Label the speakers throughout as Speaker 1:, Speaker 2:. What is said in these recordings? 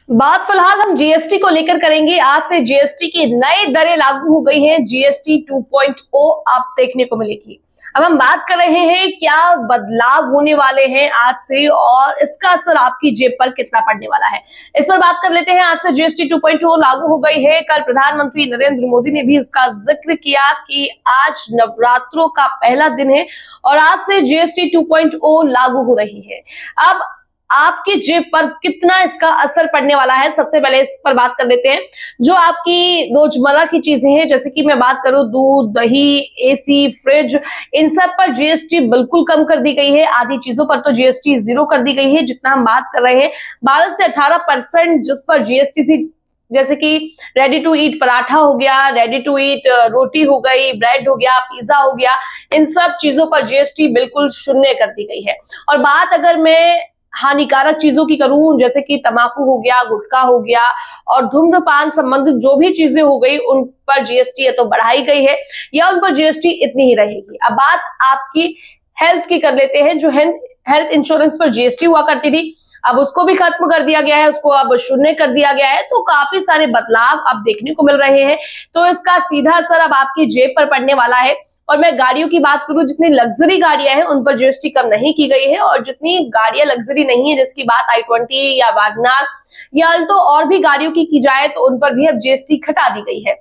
Speaker 1: बात फिलहाल हम जीएसटी को लेकर करेंगे। आज से जीएसटी की नई दरें लागू हो गई हैं। जीएसटी 2.0 आप देखने को मिलेगी। अब हम बात कर रहे हैं क्या बदलाव होने वाले हैं आज से और इसका असर आपकी जेब पर कितना पड़ने वाला है, इस पर बात कर लेते हैं। आज से जीएसटी 2.0 लागू हो गई है। कल प्रधानमंत्री नरेंद्र मोदी ने भी इसका जिक्र किया कि आज नवरात्रों का पहला दिन है और आज से जीएसटी 2.0 लागू हो रही है। अब आपकी जेब पर कितना इसका असर पड़ने वाला है, सबसे पहले इस पर बात कर लेते हैं। जो आपकी रोजमर्रा की चीजें हैं, जैसे कि मैं बात करूं दूध, दही, एसी, फ्रिज, इन सब पर जीएसटी बिल्कुल कम कर दी गई है। आधी चीजों पर तो जीएसटी 0 कर दी गई है। जितना हम बात कर रहे हैं 12 से 18% जिस पर जीएसटी सी, जैसे कि रेडी टू ईट पराठा हो गया, रेडी टू ईट रोटी हो गई, ब्रेड हो गया, पिज्जा हो गया, इन सब चीजों पर जीएसटी बिल्कुल शून्य कर दी गई है। और बात अगर मैं हानिकारक चीजों की करूं, जैसे कि तंबाकू हो गया, गुटखा हो गया और धूम्रपान संबंधित जो भी चीजें हो गई, उन पर जीएसटी या तो बढ़ाई गई है या उन पर जीएसटी इतनी ही रहेगी। अब बात आपकी हेल्थ की कर लेते हैं। जो हेल्थ इंश्योरेंस पर जीएसटी हुआ करती थी, अब उसको भी खत्म कर दिया गया है, उसको अब शून्य कर दिया गया है। तो काफी सारे बदलाव अब देखने को मिल रहे हैं। तो इसका सीधा असर अब आपकी जेब पर पड़ने वाला है। और मैं गाड़ियों की बात करूं, जितनी लग्जरी गाड़ियां हैं उन पर जीएसटी कम नहीं की गई है और जितनी गाड़ियां लग्जरी नहीं है, जिसकी बात i20 या वैगनआर या अल्टो और भी गाड़ियों की जाए, तो उन पर भी अब जीएसटी घटा दी गई है।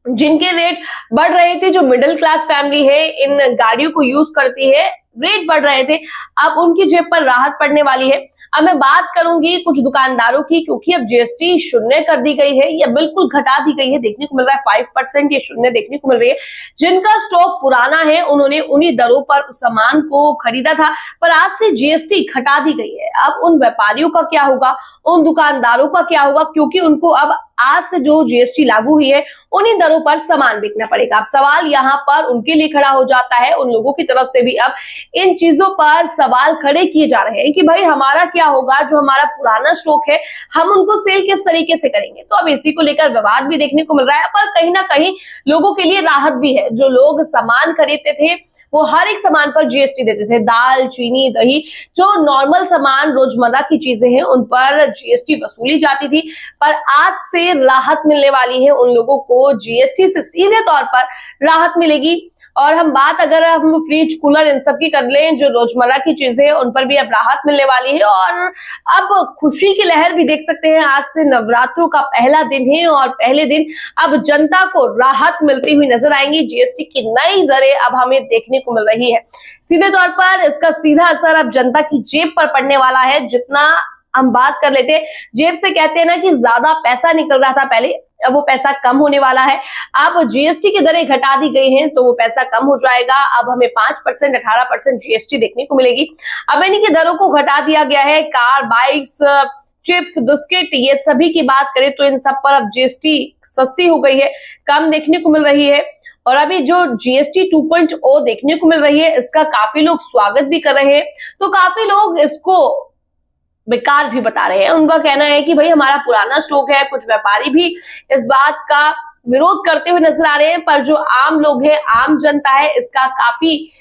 Speaker 1: जिनके रेट बढ़ रहे थे, जो मिडिल क्लास फैमिली है इन गाड़ियों को यूज करती है, रेट बढ़ रहे थे, अब उनकी जेब पर राहत पड़ने वाली है। अब मैं बात करूंगी कुछ दुकानदारों की, क्योंकि अब जीएसटी शून्य कर दी गई है या बिल्कुल घटा दी गई है। देखने को मिल रहा है 5% ये शून्य देखने को मिल रही है। जिनका स्टॉक पुराना है उन्होंने उन्हीं दरों पर उस सामान को खरीदा था, पर आज से जीएसटी घटा दी गई है। अब उन व्यापारियों का क्या होगा, उन दुकानदारों का क्या होगा, क्योंकि उनको अब आज से जो जीएसटी लागू हुई है उन्हीं दरों पर सामान बिकना पड़ेगा। अब सवाल यहाँ पर उनके लिए खड़ा हो जाता है, उन लोगों की तरफ से भी अब इन चीजों पर सवाल खड़े किए जा रहे हैं कि भाई हमारा क्या होगा, जो हमारा पुराना स्टॉक है हम उनको सेल किस तरीके से करेंगे। तो अब इसी को लेकर विवाद भी देखने को मिल रहा है, पर कहीं ना कहीं लोगों के लिए राहत भी है। जो लोग सामान खरीदते थे वो हर एक सामान पर जीएसटी देते थे, दाल, चीनी, दही, जो नॉर्मल सामान रोजमर्रा की चीजें हैं उन पर जीएसटी वसूली जाती थी। पर आज से राहत मिलने वाली है, उन लोगों को जीएसटी से सीधे तौर पर राहत मिलेगी। और हम बात अगर हम फ्रिज, कूलर इन सब की कर लें, जो रोजमर्रा की चीजें हैं उन पर भी अब राहत मिलने वाली है। और अब खुशी की लहर भी देख सकते हैं। आज से नवरात्रों का पहला दिन है और पहले दिन अब जनता को राहत मिलती हुई नजर आएंगी। जीएसटी की नई दरें अब हमें देखने को मिल रही है। सीधे तौर पर इसका सीधा असर अब जनता की जेब पर पड़ने वाला है। जितना हम बात कर लेते हैं, जेब से कहते हैं ना कि ज्यादा पैसा निकल रहा था पहले, अब वो पैसा कम होने वाला है। अब जीएसटी की दरें घटा दी गई हैं तो वो पैसा कम हो जाएगा। अब हमें 5%, 18% जीएसटी देखने को मिलेगी। अब इन्हीं की दरों को घटा दिया गया है। कार, बाइक्स, चिप्स, बिस्किट, ये सभी की बात करें तो इन सब पर अब जीएसटी सस्ती हो गई है, कम देखने को मिल रही है। और अभी जो जीएसटी 2.0 देखने को मिल रही है, इसका काफी लोग स्वागत भी कर रहे हैं, तो काफी लोग इसको बेकार भी बता रहे हैं। उनका कहना है कि भाई हमारा पुराना स्टॉक है। कुछ व्यापारी भी इस बात का विरोध करते हुए नजर आ रहे हैं, पर जो आम लोग हैं, आम जनता है, इसका काफी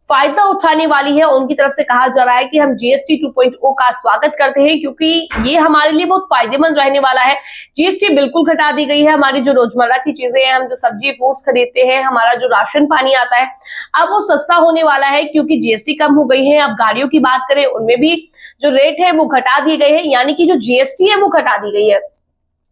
Speaker 1: फायदा उठाने वाली है। उनकी तरफ से कहा जा रहा है कि हम जीएसटी 2.0 का स्वागत करते हैं, क्योंकि ये हमारे लिए बहुत फायदेमंद रहने वाला है। जीएसटी बिल्कुल घटा दी गई है। हमारी जो रोजमर्रा की चीजें हैं, हम जो सब्जी फ्रूट्स खरीदते हैं, हमारा जो राशन पानी आता है, अब वो सस्ता होने वाला है क्योंकि जीएसटी कम हो गई है। अब गाड़ियों की बात करें, उनमें भी जो रेट है वो घटा दिए गए हैं, यानी कि जो जीएसटी है वो घटा दी गई है।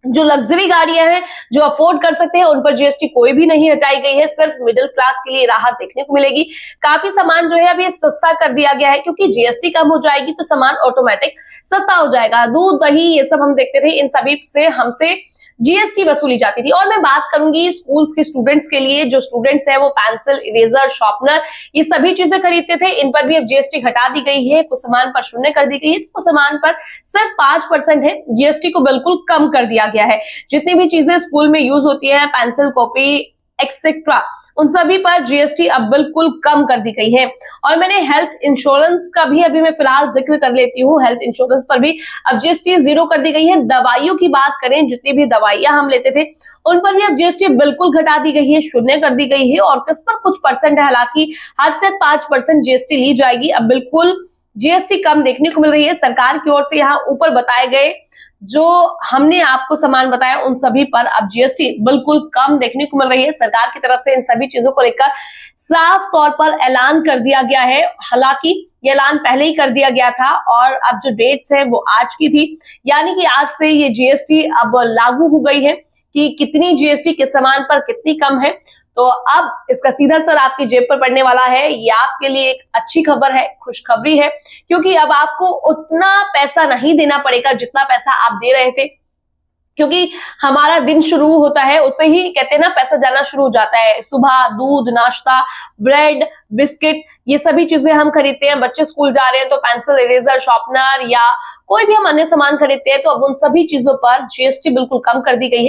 Speaker 1: जो लग्जरी गाड़ियां हैं, जो अफोर्ड कर सकते हैं, उन पर जीएसटी कोई भी नहीं हटाई गई है। सिर्फ मिडिल क्लास के लिए राहत देखने को मिलेगी। काफी सामान जो है अभी सस्ता कर दिया गया है, क्योंकि जीएसटी कम हो जाएगी तो सामान ऑटोमेटिक सस्ता हो जाएगा। दूध, दही, ये सब हम देखते थे, इन सभी से हमसे जीएसटी वसूली जाती थी। और मैं बात करूंगी स्कूल्स के स्टूडेंट्स के लिए। जो स्टूडेंट्स हैं वो पेंसिल, इरेजर, शार्पनर, ये सभी चीजें खरीदते थे, इन पर भी अब जीएसटी घटा दी गई है। कुछ सामान पर शून्य कर दी गई है, तो सामान पर सिर्फ 5% है। जीएसटी को बिल्कुल कम कर दिया गया है। जितनी भी चीजें स्कूल में यूज होती है, पेंसिल, कॉपी एक्सेट्रा, उन सभी पर जीएसटी अब बिल्कुल कम कर दी गई है। और मैंने हेल्थ इंश्योरेंस का भी अभी मैं फिलहाल जिक्र कर लेती हूँ। हेल्थ इंश्योरेंस पर भी अब जीएसटी 0 कर दी गई है। दवाइयों की बात करें, जितनी भी दवाइयां हम लेते थे उन पर भी अब जीएसटी बिल्कुल घटा दी गई है, शून्य कर दी गई है। और किस पर कुछ परसेंट है, हालांकि हद से 5% जीएसटी ली जाएगी। अब बिल्कुल जीएसटी कम देखने को मिल रही है। सरकार की ओर से यहाँ ऊपर बताए गए जो हमने आपको सामान बताया उन सभी पर अब जीएसटी बिल्कुल कम देखने को मिल रही है। सरकार की तरफ से इन सभी चीजों को लेकर साफ तौर पर ऐलान कर दिया गया है। हालांकि ये ऐलान पहले ही कर दिया गया था और अब जो डेट्स है वो आज की थी, यानी कि आज से ये जीएसटी अब लागू हो गई है कि कितनी जीएसटी किस सामान पर कितनी कम है। तो अब इसका सीधा असर आपकी जेब पर पड़ने वाला है। ये आपके लिए एक अच्छी खबर है, खुशखबरी है, क्योंकि अब आपको उतना पैसा नहीं देना पड़ेगा जितना पैसा आप दे रहे थे। क्योंकि हमारा दिन शुरू होता है उससे ही कहते हैं ना पैसा जाना शुरू हो जाता है। सुबह दूध, नाश्ता, ब्रेड, बिस्किट, ये सभी चीजें हम खरीदते हैं। बच्चे स्कूल जा रहे हैं तो पेंसिल, इरेजर, शार्पनर या कोई भी हम अन्य सामान खरीदते हैं, तो अब उन सभी चीजों पर जीएसटी बिल्कुल कम कर दी गई है।